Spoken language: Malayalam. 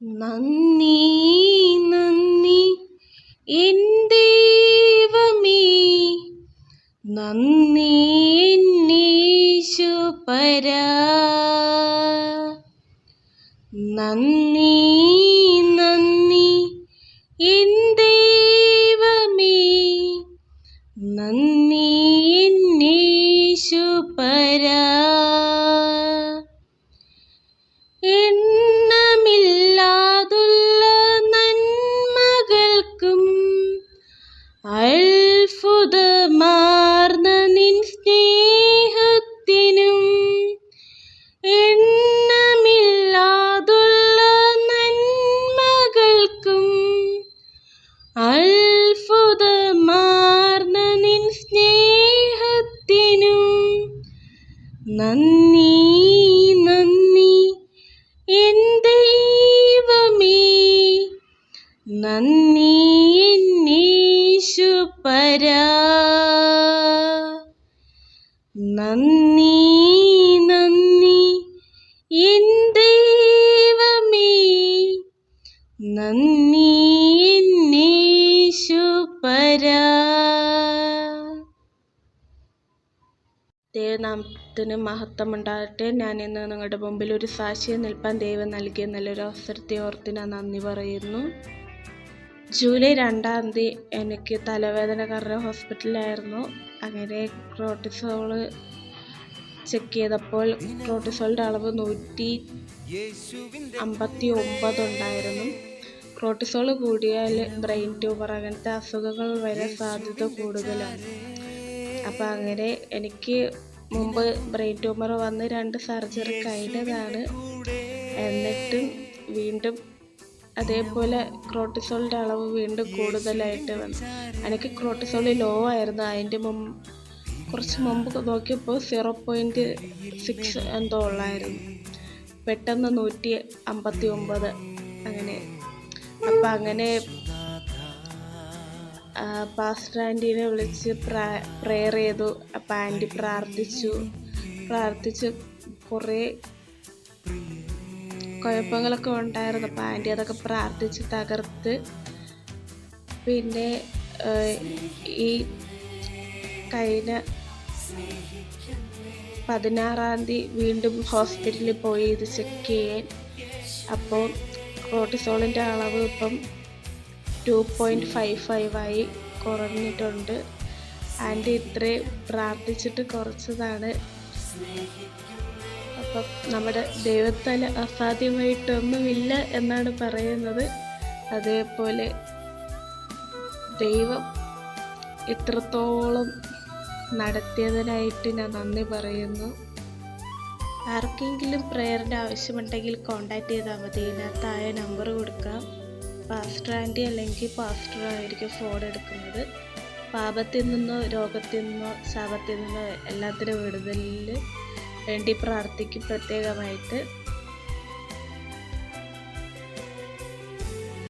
നന്ദി നന്ദി എൻ ദൈവമേ, നന്ദി എന്നീശുപരാ. നന്ദി നന്ദി എൻ ദൈവമേ, നന്ദി എന്നീശുപരാ. അത്ഭുതമാർന്ന നിൻ സ്നേഹത്തിനും എണ്ണമില്ലാതുള്ള നന്മകൾക്കും അത്ഭുതമാർന്ന നിൻ സ്നേഹത്തിനും നന്ദി നന്ദി എൻ ദൈവമേ, നന്ദി എന്നീശുപരാ. നന്ദി നന്ദി എൻ ദൈവമേ, നന്ദി എന്നീശുപരാ. ദൈവനാമത്തിന് മഹത്വമുണ്ടാകട്ടെ. ഞാൻ ഇന്ന് നിങ്ങളുടെ മുമ്പിൽ ഒരു സാക്ഷിയെ നിൽപ്പാൻ ദൈവം നൽകിയ നല്ലൊരു അവസരത്തെ ഓർത്ത് ഞാൻ നന്ദി പറയുന്നു. ജൂലൈ 2-ാം തീയതി എനിക്ക് തലവേദന കാരണം ഹോസ്പിറ്റലിലായിരുന്നു. അങ്ങനെ കോർട്ടിസോള് ചെക്ക് ചെയ്തപ്പോൾ കോർട്ടിസോളിൻ്റെ അളവ് 159 ഉണ്ടായിരുന്നു. കോർട്ടിസോള് കൂടിയാൽ ബ്രെയിൻ ട്യൂമർ അങ്ങനത്തെ അസുഖങ്ങൾ വരെ സാധ്യത കൂടുതലാണ്. അപ്പം അങ്ങനെ എനിക്ക് മുമ്പ് ബ്രെയിൻ ട്യൂമർ വന്ന് 2 സർജറി കഴിഞ്ഞതാണ്. എന്നിട്ടും വീണ്ടും അതേപോലെ കോർട്ടിസോളിൻ്റെ അളവ് വീണ്ടും കൂടുതലായിട്ട് വന്നു. എനിക്ക് കോർട്ടിസോൾ ലോ ആയിരുന്നു. അതിൻ്റെ കുറച്ച് മുമ്പ് നോക്കിയപ്പോൾ 0.6 എന്തോ ഉള്ളായിരുന്നു. പെട്ടെന്ന് 159 അങ്ങനെ. അപ്പം അങ്ങനെ പാസ്റ്റർ ആൻറ്റീനെ വിളിച്ച് പ്രെയർ ചെയ്തു. അപ്പം ആൻറ്റി പ്രാർത്ഥിച്ച് കുറേ കുഴപ്പങ്ങളൊക്കെ ഉണ്ടായിരുന്നു. അപ്പം ആൻറ്റി അതൊക്കെ പ്രാർത്ഥിച്ച് തകർത്ത്. പിന്നെ ഈ കഴിഞ്ഞ 16-ാം തീയതി വീണ്ടും ഹോസ്പിറ്റലിൽ പോയി ഇത് ചെക്ക് ചെയ്യാൻ. അപ്പോൾ കോർട്ടിസോളിൻ്റെ അളവ് ഇപ്പം 2.55 ആയി കുറഞ്ഞിട്ടുണ്ട്. ആൻറ്റി ഇത്രയും പ്രാർത്ഥിച്ചിട്ട് കുറച്ചതാണ്. അപ്പം നമ്മുടെ ദൈവത്താൽ അസാധ്യമായിട്ടൊന്നുമില്ല എന്നാണ് പറയുന്നത്. അതേപോലെ ദൈവം ഇത്രത്തോളം നടത്തിയതിനായിട്ട് ഞാൻ നന്ദി പറയുന്നു. ആർക്കെങ്കിലും പ്രെയറിൻ്റെ ആവശ്യമുണ്ടെങ്കിൽ കോൺടാക്റ്റ് ചെയ്താൽ മതി. ഇതിനകത്തായ നമ്പർ കൊടുക്കാം. പാസ്റ്റർ ആൻറ്റി അല്ലെങ്കിൽ പാസ്റ്റർ ആയിരിക്കും ഫോൺ എടുക്കുന്നത്. പാപത്തിൽ നിന്നോ രോഗത്തിൽ നിന്നോ ശാപത്തിൽ നിന്നോ എല്ലാത്തിനും വിടുതലിന് വേണ്ടി പ്രാർത്ഥിക്കും പ്രത്യേകമായിട്ട്.